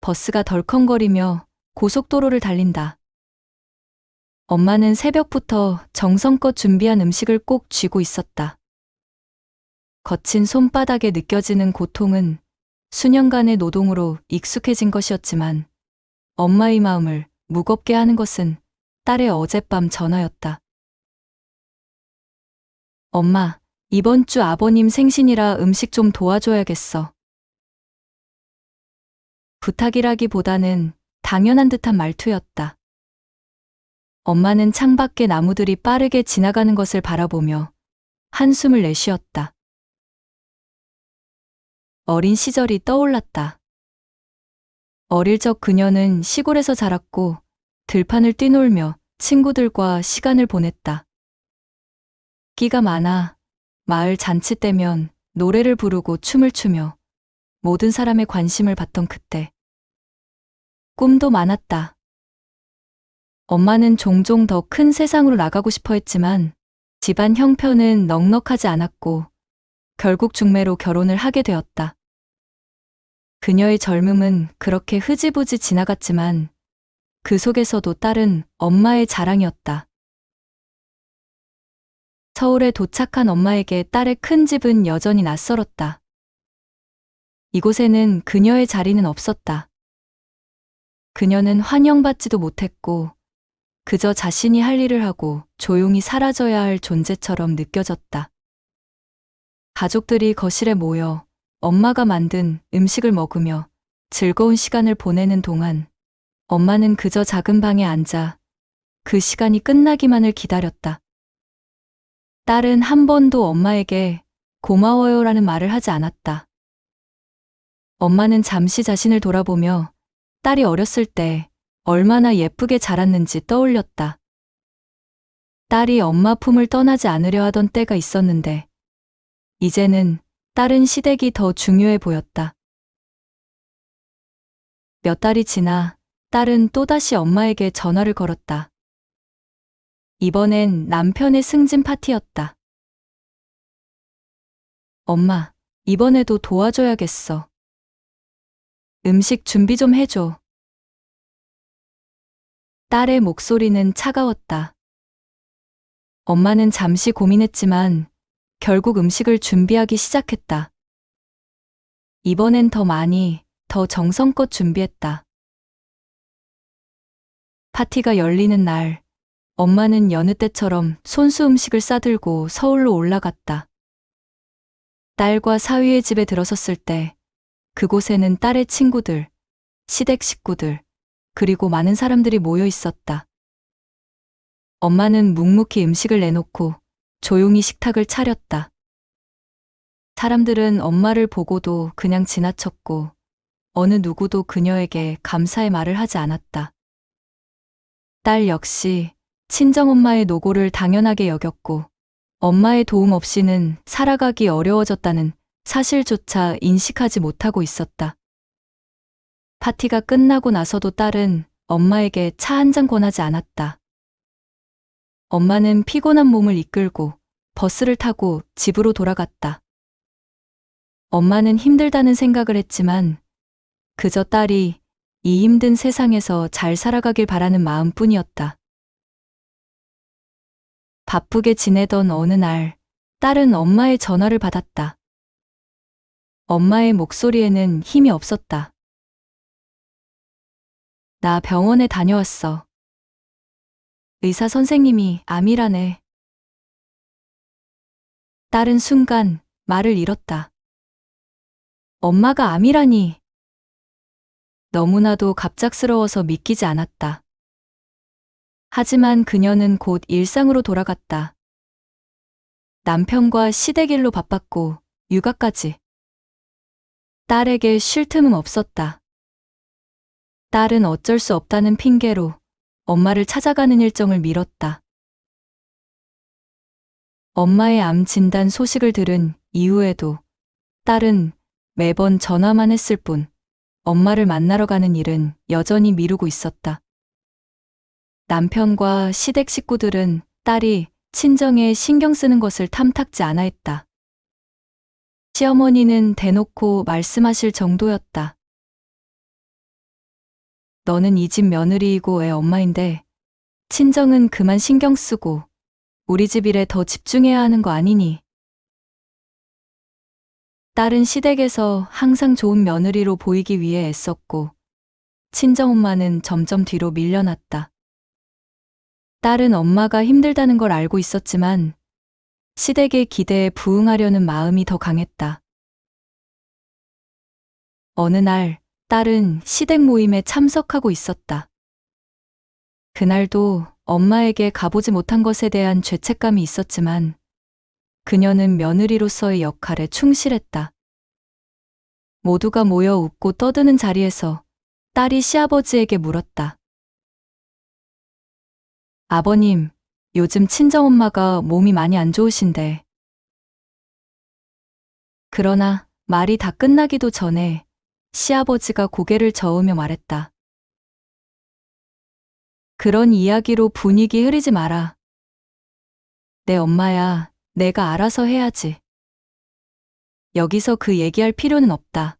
버스가 덜컹거리며 고속도로를 달린다. 엄마는 새벽부터 정성껏 준비한 음식을 꼭 쥐고 있었다. 거친 손바닥에 느껴지는 고통은 수년간의 노동으로 익숙해진 것이었지만 엄마의 마음을 무겁게 하는 것은 딸의 어젯밤 전화였다. 엄마, 이번 주 아버님 생신이라 음식 좀 도와줘야겠어. 부탁이라기보다는 당연한 듯한 말투였다. 엄마는 창밖에 나무들이 빠르게 지나가는 것을 바라보며 한숨을 내쉬었다. 어린 시절이 떠올랐다. 어릴 적 그녀는 시골에서 자랐고 들판을 뛰놀며 친구들과 시간을 보냈다. 끼가 많아 마을 잔치 때면 노래를 부르고 춤을 추며 모든 사람의 관심을 받던 그때. 꿈도 많았다. 엄마는 종종 더 큰 세상으로 나가고 싶어 했지만 집안 형편은 넉넉하지 않았고 결국 중매로 결혼을 하게 되었다. 그녀의 젊음은 그렇게 흐지부지 지나갔지만 그 속에서도 딸은 엄마의 자랑이었다. 서울에 도착한 엄마에게 딸의 큰 집은 여전히 낯설었다. 이곳에는 그녀의 자리는 없었다. 그녀는 환영받지도 못했고 그저 자신이 할 일을 하고 조용히 사라져야 할 존재처럼 느껴졌다. 가족들이 거실에 모여 엄마가 만든 음식을 먹으며 즐거운 시간을 보내는 동안 엄마는 그저 작은 방에 앉아 그 시간이 끝나기만을 기다렸다. 딸은 한 번도 엄마에게 고마워요라는 말을 하지 않았다. 엄마는 잠시 자신을 돌아보며 딸이 어렸을 때 얼마나 예쁘게 자랐는지 떠올렸다. 딸이 엄마 품을 떠나지 않으려 하던 때가 있었는데 이제는 딸은 시댁이 더 중요해 보였다. 몇 달이 지나 딸은 또다시 엄마에게 전화를 걸었다. 이번엔 남편의 승진 파티였다. 엄마, 이번에도 도와줘야겠어. 음식 준비 좀 해줘. 딸의 목소리는 차가웠다. 엄마는 잠시 고민했지만 결국 음식을 준비하기 시작했다. 이번엔 더 많이, 더 정성껏 준비했다. 파티가 열리는 날, 엄마는 여느 때처럼 손수 음식을 싸들고 서울로 올라갔다. 딸과 사위의 집에 들어섰을 때 그곳에는 딸의 친구들, 시댁 식구들, 그리고 많은 사람들이 모여 있었다. 엄마는 묵묵히 음식을 내놓고 조용히 식탁을 차렸다. 사람들은 엄마를 보고도 그냥 지나쳤고 어느 누구도 그녀에게 감사의 말을 하지 않았다. 딸 역시 친정엄마의 노고를 당연하게 여겼고 엄마의 도움 없이는 살아가기 어려워졌다는 사실조차 인식하지 못하고 있었다. 파티가 끝나고 나서도 딸은 엄마에게 차 한 잔 권하지 않았다. 엄마는 피곤한 몸을 이끌고 버스를 타고 집으로 돌아갔다. 엄마는 힘들다는 생각을 했지만 그저 딸이 이 힘든 세상에서 잘 살아가길 바라는 마음뿐이었다. 바쁘게 지내던 어느 날, 딸은 엄마의 전화를 받았다. 엄마의 목소리에는 힘이 없었다. 나 병원에 다녀왔어. 의사 선생님이 암이라네. 딸은 순간 말을 잃었다. 엄마가 암이라니. 너무나도 갑작스러워서 믿기지 않았다. 하지만 그녀는 곧 일상으로 돌아갔다. 남편과 시댁 일로 바빴고 육아까지. 딸에게 쉴 틈은 없었다. 딸은 어쩔 수 없다는 핑계로 엄마를 찾아가는 일정을 미뤘다. 엄마의 암 진단 소식을 들은 이후에도 딸은 매번 전화만 했을 뿐 엄마를 만나러 가는 일은 여전히 미루고 있었다. 남편과 시댁 식구들은 딸이 친정에 신경 쓰는 것을 탐탁지 않아 했다. 시어머니는 대놓고 말씀하실 정도였다. 너는 이 집 며느리이고 애 엄마인데 친정은 그만 신경 쓰고 우리 집 일에 더 집중해야 하는 거 아니니? 딸은 시댁에서 항상 좋은 며느리로 보이기 위해 애썼고 친정엄마는 점점 뒤로 밀려났다. 딸은 엄마가 힘들다는 걸 알고 있었지만 시댁의 기대에 부응하려는 마음이 더 강했다. 어느 날 딸은 시댁 모임에 참석하고 있었다. 그날도 엄마에게 가보지 못한 것에 대한 죄책감이 있었지만 그녀는 며느리로서의 역할에 충실했다. 모두가 모여 웃고 떠드는 자리에서 딸이 시아버지에게 물었다. 아버님, 요즘 친정엄마가 몸이 많이 안 좋으신데. 그러나 말이 다 끝나기도 전에 시아버지가 고개를 저으며 말했다. 그런 이야기로 분위기 흐리지 마라. 내 엄마야, 내가 알아서 해야지. 여기서 그 얘기할 필요는 없다.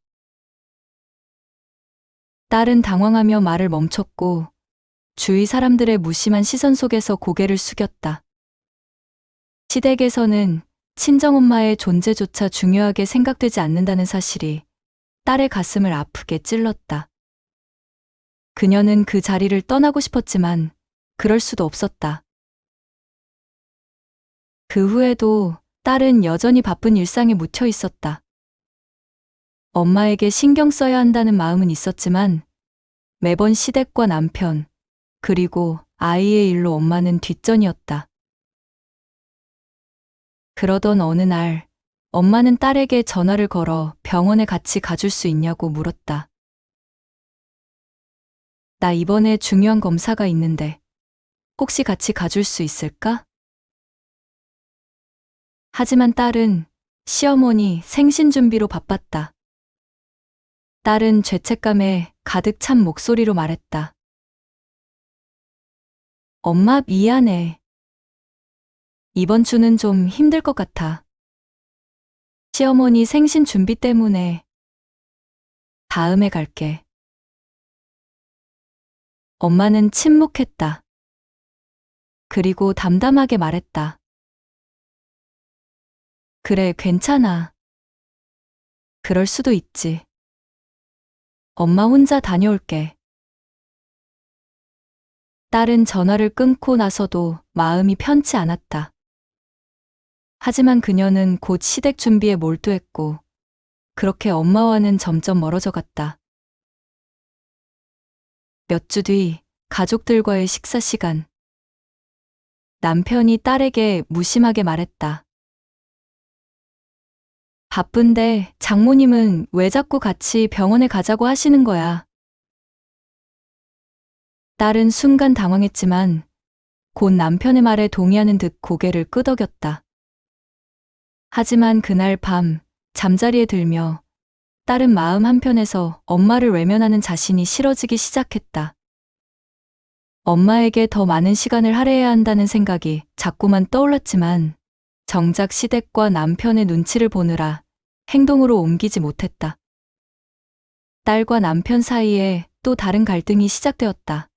딸은 당황하며 말을 멈췄고 주위 사람들의 무심한 시선 속에서 고개를 숙였다. 시댁에서는 친정엄마의 존재조차 중요하게 생각되지 않는다는 사실이 딸의 가슴을 아프게 찔렀다. 그녀는 그 자리를 떠나고 싶었지만 그럴 수도 없었다. 그 후에도 딸은 여전히 바쁜 일상에 묻혀 있었다. 엄마에게 신경 써야 한다는 마음은 있었지만 매번 시댁과 남편, 그리고 아이의 일로 엄마는 뒷전이었다. 그러던 어느 날 엄마는 딸에게 전화를 걸어 병원에 같이 가줄 수 있냐고 물었다. 나 이번에 중요한 검사가 있는데 혹시 같이 가줄 수 있을까? 하지만 딸은 시어머니 생신 준비로 바빴다. 딸은 죄책감에 가득 찬 목소리로 말했다. 엄마 미안해. 이번 주는 좀 힘들 것 같아. 시어머니 생신 준비 때문에. 다음에 갈게. 엄마는 침묵했다. 그리고 담담하게 말했다. 그래, 괜찮아. 그럴 수도 있지. 엄마 혼자 다녀올게. 딸은 전화를 끊고 나서도 마음이 편치 않았다. 하지만 그녀는 곧 시댁 준비에 몰두했고 그렇게 엄마와는 점점 멀어져 갔다. 몇 주 뒤 가족들과의 식사 시간. 남편이 딸에게 무심하게 말했다. 바쁜데 장모님은 왜 자꾸 같이 병원에 가자고 하시는 거야? 딸은 순간 당황했지만 곧 남편의 말에 동의하는 듯 고개를 끄덕였다. 하지만 그날 밤 잠자리에 들며 딸은 마음 한편에서 엄마를 외면하는 자신이 싫어지기 시작했다. 엄마에게 더 많은 시간을 할애해야 한다는 생각이 자꾸만 떠올랐지만 정작 시댁과 남편의 눈치를 보느라 행동으로 옮기지 못했다. 딸과 남편 사이에 또 다른 갈등이 시작되었다.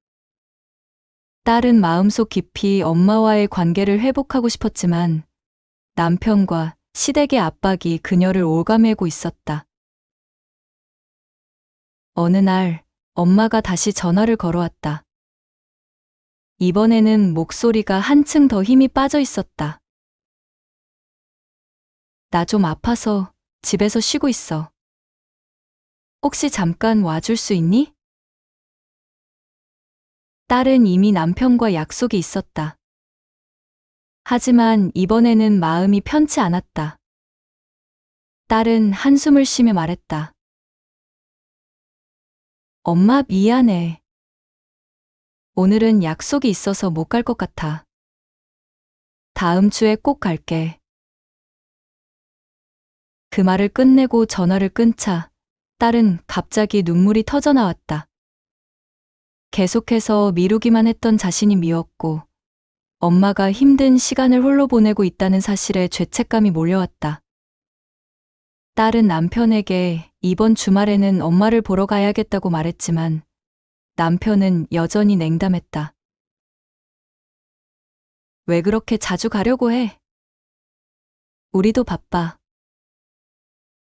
딸은 마음속 깊이 엄마와의 관계를 회복하고 싶었지만 남편과 시댁의 압박이 그녀를 올가매고 있었다. 어느 날 엄마가 다시 전화를 걸어왔다. 이번에는 목소리가 한층 더 힘이 빠져 있었다. 나 좀 아파서 집에서 쉬고 있어. 혹시 잠깐 와줄 수 있니? 딸은 이미 남편과 약속이 있었다. 하지만 이번에는 마음이 편치 않았다. 딸은 한숨을 쉬며 말했다. 엄마 미안해. 오늘은 약속이 있어서 못 갈 것 같아. 다음 주에 꼭 갈게. 그 말을 끝내고 전화를 끊자 딸은 갑자기 눈물이 터져 나왔다. 계속해서 미루기만 했던 자신이 미웠고 엄마가 힘든 시간을 홀로 보내고 있다는 사실에 죄책감이 몰려왔다. 딸은 남편에게 이번 주말에는 엄마를 보러 가야겠다고 말했지만 남편은 여전히 냉담했다. 왜 그렇게 자주 가려고 해? 우리도 바빠.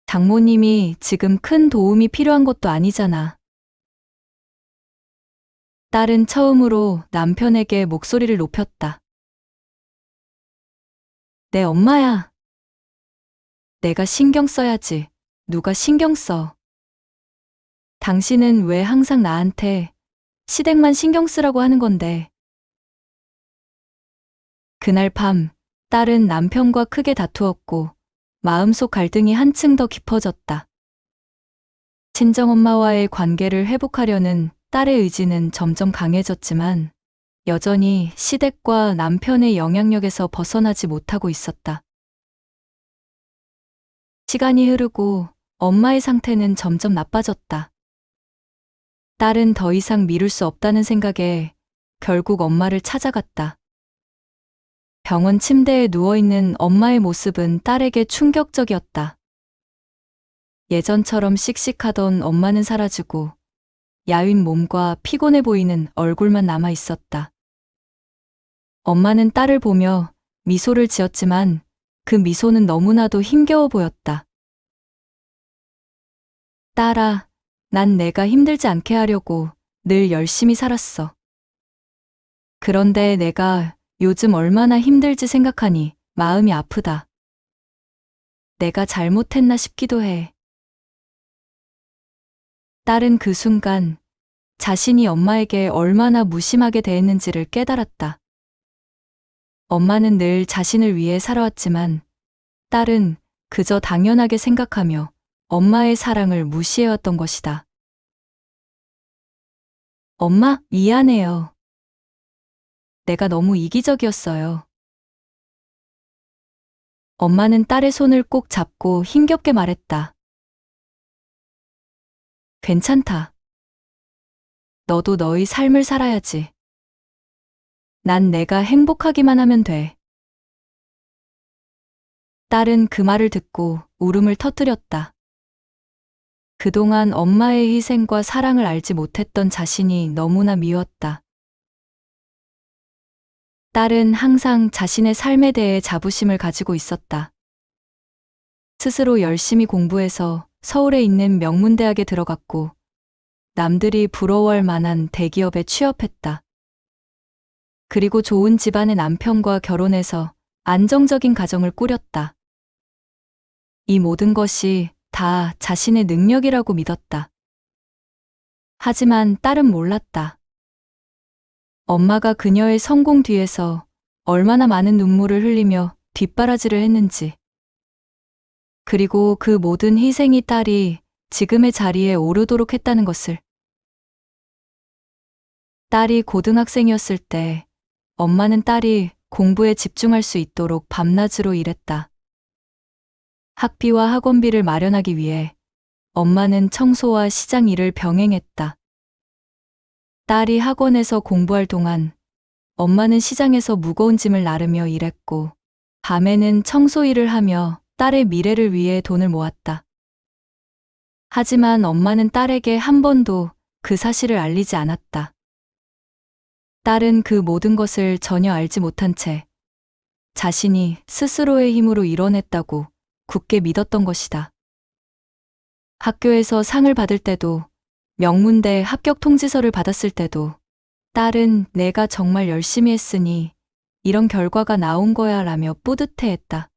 장모님이 지금 큰 도움이 필요한 것도 아니잖아. 딸은 처음으로 남편에게 목소리를 높였다. 내 엄마야. 내가 신경 써야지. 누가 신경 써? 당신은 왜 항상 나한테 시댁만 신경 쓰라고 하는 건데. 그날 밤, 딸은 남편과 크게 다투었고 마음속 갈등이 한층 더 깊어졌다. 친정엄마와의 관계를 회복하려는 딸의 의지는 점점 강해졌지만 여전히 시댁과 남편의 영향력에서 벗어나지 못하고 있었다. 시간이 흐르고 엄마의 상태는 점점 나빠졌다. 딸은 더 이상 미룰 수 없다는 생각에 결국 엄마를 찾아갔다. 병원 침대에 누워있는 엄마의 모습은 딸에게 충격적이었다. 예전처럼 씩씩하던 엄마는 사라지고 야윈 몸과 피곤해 보이는 얼굴만 남아 있었다. 엄마는 딸을 보며 미소를 지었지만 그 미소는 너무나도 힘겨워 보였다. 딸아, 난 내가 힘들지 않게 하려고 늘 열심히 살았어. 그런데 내가 요즘 얼마나 힘들지 생각하니 마음이 아프다. 내가 잘못했나 싶기도 해. 딸은 그 순간 자신이 엄마에게 얼마나 무심하게 대했는지를 깨달았다. 엄마는 늘 자신을 위해 살아왔지만 딸은 그저 당연하게 생각하며 엄마의 사랑을 무시해왔던 것이다. 엄마, 미안해요. 내가 너무 이기적이었어요. 엄마는 딸의 손을 꼭 잡고 힘겹게 말했다. 괜찮다. 너도 너의 삶을 살아야지. 난 내가 행복하기만 하면 돼. 딸은 그 말을 듣고 울음을 터뜨렸다. 그동안 엄마의 희생과 사랑을 알지 못했던 자신이 너무나 미웠다. 딸은 항상 자신의 삶에 대해 자부심을 가지고 있었다. 스스로 열심히 공부해서 서울에 있는 명문대학에 들어갔고 남들이 부러워할 만한 대기업에 취업했다. 그리고 좋은 집안의 남편과 결혼해서 안정적인 가정을 꾸렸다. 이 모든 것이 다 자신의 능력이라고 믿었다. 하지만 딸은 몰랐다. 엄마가 그녀의 성공 뒤에서 얼마나 많은 눈물을 흘리며 뒷바라지를 했는지. 그리고 그 모든 희생이 딸이 지금의 자리에 오르도록 했다는 것을. 딸이 고등학생이었을 때 엄마는 딸이 공부에 집중할 수 있도록 밤낮으로 일했다. 학비와 학원비를 마련하기 위해 엄마는 청소와 시장 일을 병행했다. 딸이 학원에서 공부할 동안 엄마는 시장에서 무거운 짐을 나르며 일했고 밤에는 청소 일을 하며 딸의 미래를 위해 돈을 모았다. 하지만 엄마는 딸에게 한 번도 그 사실을 알리지 않았다. 딸은 그 모든 것을 전혀 알지 못한 채 자신이 스스로의 힘으로 이뤄냈다고 굳게 믿었던 것이다. 학교에서 상을 받을 때도 명문대 합격 통지서를 받았을 때도 딸은 내가 정말 열심히 했으니 이런 결과가 나온 거야 라며 뿌듯해했다.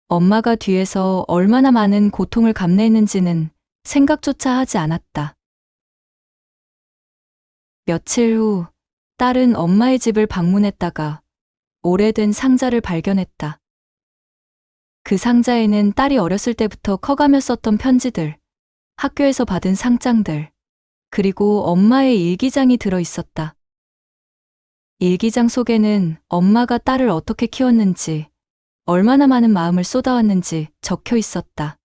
엄마가 뒤에서 얼마나 많은 고통을 감내했는지는 생각조차 하지 않았다. 며칠 후 딸은 엄마의 집을 방문했다가 오래된 상자를 발견했다. 그 상자에는 딸이 어렸을 때부터 커가며 썼던 편지들, 학교에서 받은 상장들, 그리고 엄마의 일기장이 들어 있었다. 일기장 속에는 엄마가 딸을 어떻게 키웠는지, 얼마나 많은 마음을 쏟아왔는지 적혀 있었다.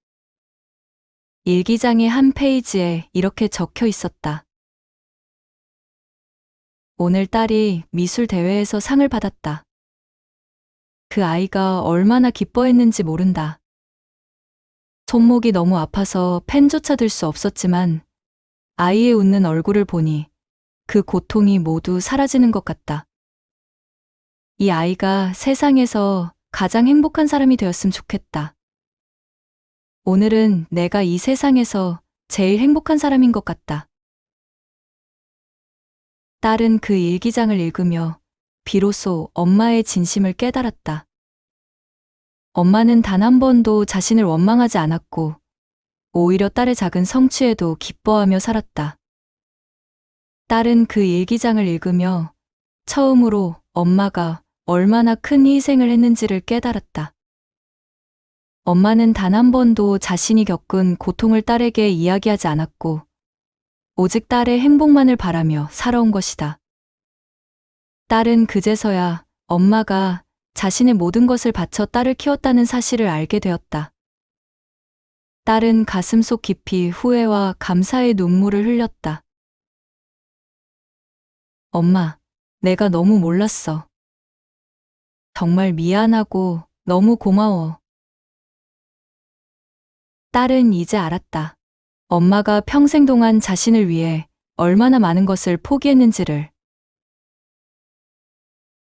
일기장의 한 페이지에 이렇게 적혀 있었다. 오늘 딸이 미술 대회에서 상을 받았다. 그 아이가 얼마나 기뻐했는지 모른다. 손목이 너무 아파서 펜조차 들 수 없었지만 아이의 웃는 얼굴을 보니 그 고통이 모두 사라지는 것 같다. 이 아이가 세상에서 가장 행복한 사람이 되었으면 좋겠다. 오늘은 내가 이 세상에서 제일 행복한 사람인 것 같다. 딸은 그 일기장을 읽으며 비로소 엄마의 진심을 깨달았다. 엄마는 단 한 번도 자신을 원망하지 않았고 오히려 딸의 작은 성취에도 기뻐하며 살았다. 딸은 그 일기장을 읽으며 처음으로 엄마가 얼마나 큰 희생을 했는지를 깨달았다. 엄마는 단 한 번도 자신이 겪은 고통을 딸에게 이야기하지 않았고 오직 딸의 행복만을 바라며 살아온 것이다. 딸은 그제서야 엄마가 자신의 모든 것을 바쳐 딸을 키웠다는 사실을 알게 되었다. 딸은 가슴속 깊이 후회와 감사의 눈물을 흘렸다. 엄마, 내가 너무 몰랐어. 정말 미안하고 너무 고마워. 딸은 이제 알았다. 엄마가 평생 동안 자신을 위해 얼마나 많은 것을 포기했는지를.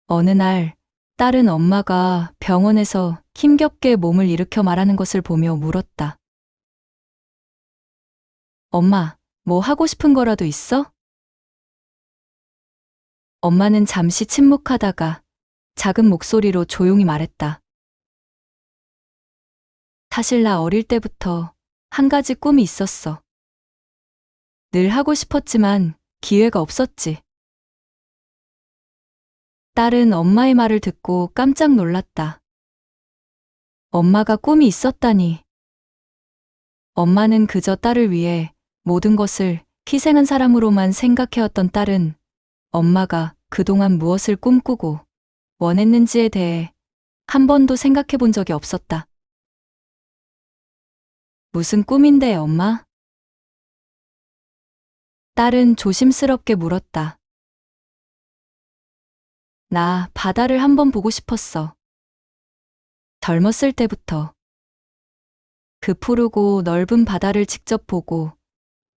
어느 날, 딸은 엄마가 병원에서 힘겹게 몸을 일으켜 말하는 것을 보며 물었다. 엄마, 뭐 하고 싶은 거라도 있어? 엄마는 잠시 침묵하다가 작은 목소리로 조용히 말했다. 사실 나 어릴 때부터 한 가지 꿈이 있었어. 늘 하고 싶었지만 기회가 없었지. 딸은 엄마의 말을 듣고 깜짝 놀랐다. 엄마가 꿈이 있었다니. 엄마는 그저 딸을 위해 모든 것을 희생한 사람으로만 생각해왔던 딸은 엄마가 그동안 무엇을 꿈꾸고 원했는지에 대해 한 번도 생각해 본 적이 없었다. 무슨 꿈인데, 엄마? 딸은 조심스럽게 물었다. 나 바다를 한번 보고 싶었어. 젊었을 때부터. 그 푸르고 넓은 바다를 직접 보고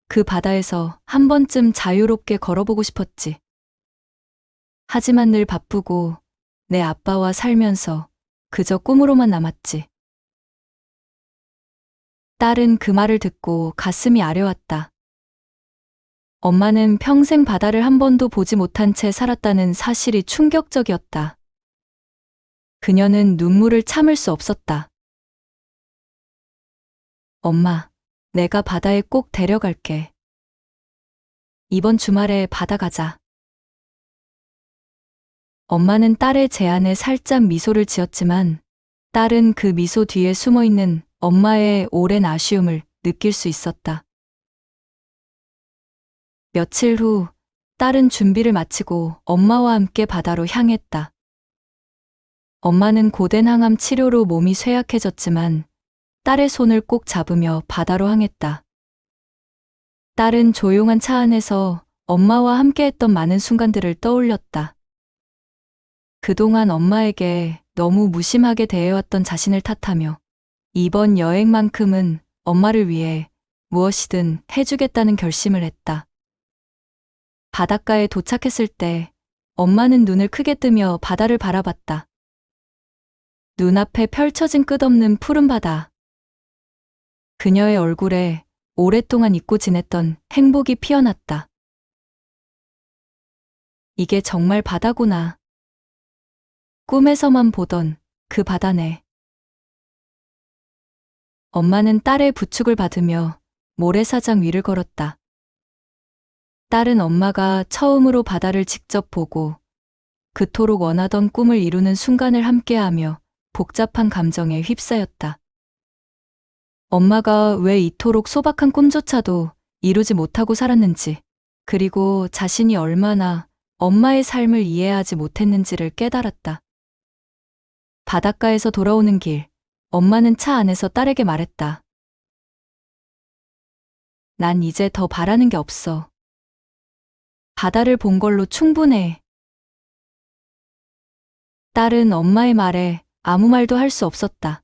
그 바다에서 한 번쯤 자유롭게 걸어보고 싶었지. 하지만 늘 바쁘고 내 아빠와 살면서 그저 꿈으로만 남았지. 딸은 그 말을 듣고 가슴이 아려왔다. 엄마는 평생 바다를 한 번도 보지 못한 채 살았다는 사실이 충격적이었다. 그녀는 눈물을 참을 수 없었다. 엄마, 내가 바다에 꼭 데려갈게. 이번 주말에 바다 가자. 엄마는 딸의 제안에 살짝 미소를 지었지만 딸은 그 미소 뒤에 숨어 있는 엄마의 오랜 아쉬움을 느낄 수 있었다. 며칠 후 딸은 준비를 마치고 엄마와 함께 바다로 향했다. 엄마는 고된 항암 치료로 몸이 쇠약해졌지만 딸의 손을 꼭 잡으며 바다로 향했다. 딸은 조용한 차 안에서 엄마와 함께했던 많은 순간들을 떠올렸다. 그동안 엄마에게 너무 무심하게 대해왔던 자신을 탓하며 이번 여행만큼은 엄마를 위해 무엇이든 해주겠다는 결심을 했다. 바닷가에 도착했을 때 엄마는 눈을 크게 뜨며 바다를 바라봤다. 눈앞에 펼쳐진 끝없는 푸른 바다. 그녀의 얼굴에 오랫동안 잊고 지냈던 행복이 피어났다. 이게 정말 바다구나. 꿈에서만 보던 그 바다네. 엄마는 딸의 부축을 받으며 모래사장 위를 걸었다. 딸은 엄마가 처음으로 바다를 직접 보고 그토록 원하던 꿈을 이루는 순간을 함께하며 복잡한 감정에 휩싸였다. 엄마가 왜 이토록 소박한 꿈조차도 이루지 못하고 살았는지, 그리고 자신이 얼마나 엄마의 삶을 이해하지 못했는지를 깨달았다. 바닷가에서 돌아오는 길, 엄마는 차 안에서 딸에게 말했다. 난 이제 더 바라는 게 없어. 바다를 본 걸로 충분해. 딸은 엄마의 말에 아무 말도 할 수 없었다.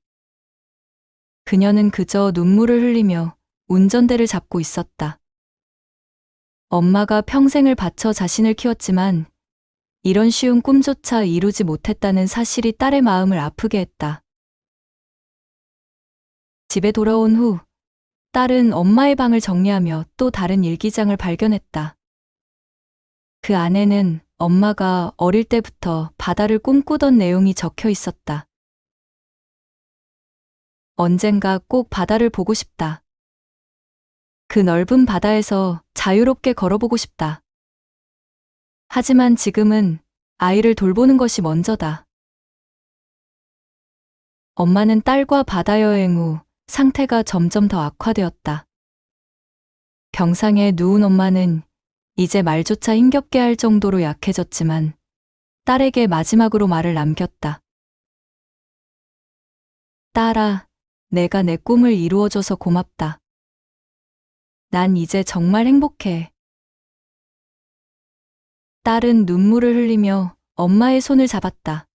그녀는 그저 눈물을 흘리며 운전대를 잡고 있었다. 엄마가 평생을 바쳐 자신을 키웠지만 이런 쉬운 꿈조차 이루지 못했다는 사실이 딸의 마음을 아프게 했다. 집에 돌아온 후 딸은 엄마의 방을 정리하며 또 다른 일기장을 발견했다. 그 안에는 엄마가 어릴 때부터 바다를 꿈꾸던 내용이 적혀 있었다. 언젠가 꼭 바다를 보고 싶다. 그 넓은 바다에서 자유롭게 걸어보고 싶다. 하지만 지금은 아이를 돌보는 것이 먼저다. 엄마는 딸과 바다 여행 후 상태가 점점 더 악화되었다. 병상에 누운 엄마는 이제 말조차 힘겹게 할 정도로 약해졌지만 딸에게 마지막으로 말을 남겼다. 딸아, 내가 내 꿈을 이루어줘서 고맙다. 난 이제 정말 행복해. 딸은 눈물을 흘리며 엄마의 손을 잡았다.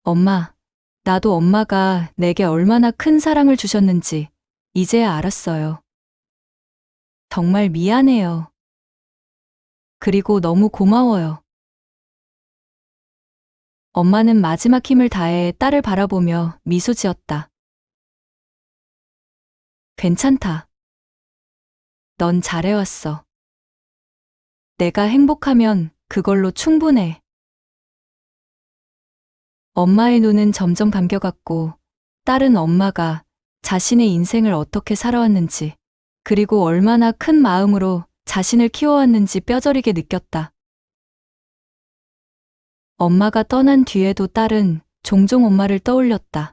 엄마, 나도 엄마가 내게 얼마나 큰 사랑을 주셨는지 이제야 알았어요. 정말 미안해요. 그리고 너무 고마워요. 엄마는 마지막 힘을 다해 딸을 바라보며 미소 지었다. 괜찮다. 넌 잘해왔어. 내가 행복하면 그걸로 충분해. 엄마의 눈은 점점 감겨갔고 딸은 엄마가 자신의 인생을 어떻게 살아왔는지 그리고 얼마나 큰 마음으로 자신을 키워왔는지 뼈저리게 느꼈다. 엄마가 떠난 뒤에도 딸은 종종 엄마를 떠올렸다.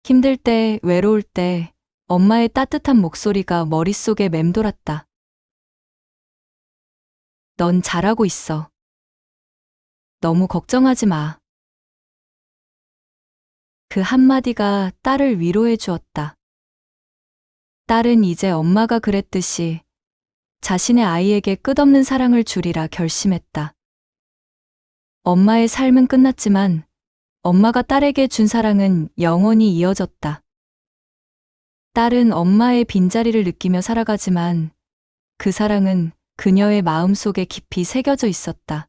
힘들 때, 외로울 때 엄마의 따뜻한 목소리가 머릿속에 맴돌았다. 넌 잘하고 있어. 너무 걱정하지 마. 그 한마디가 딸을 위로해 주었다. 딸은 이제 엄마가 그랬듯이 자신의 아이에게 끝없는 사랑을 주리라 결심했다. 엄마의 삶은 끝났지만 엄마가 딸에게 준 사랑은 영원히 이어졌다. 딸은 엄마의 빈자리를 느끼며 살아가지만 그 사랑은 그녀의 마음속에 깊이 새겨져 있었다.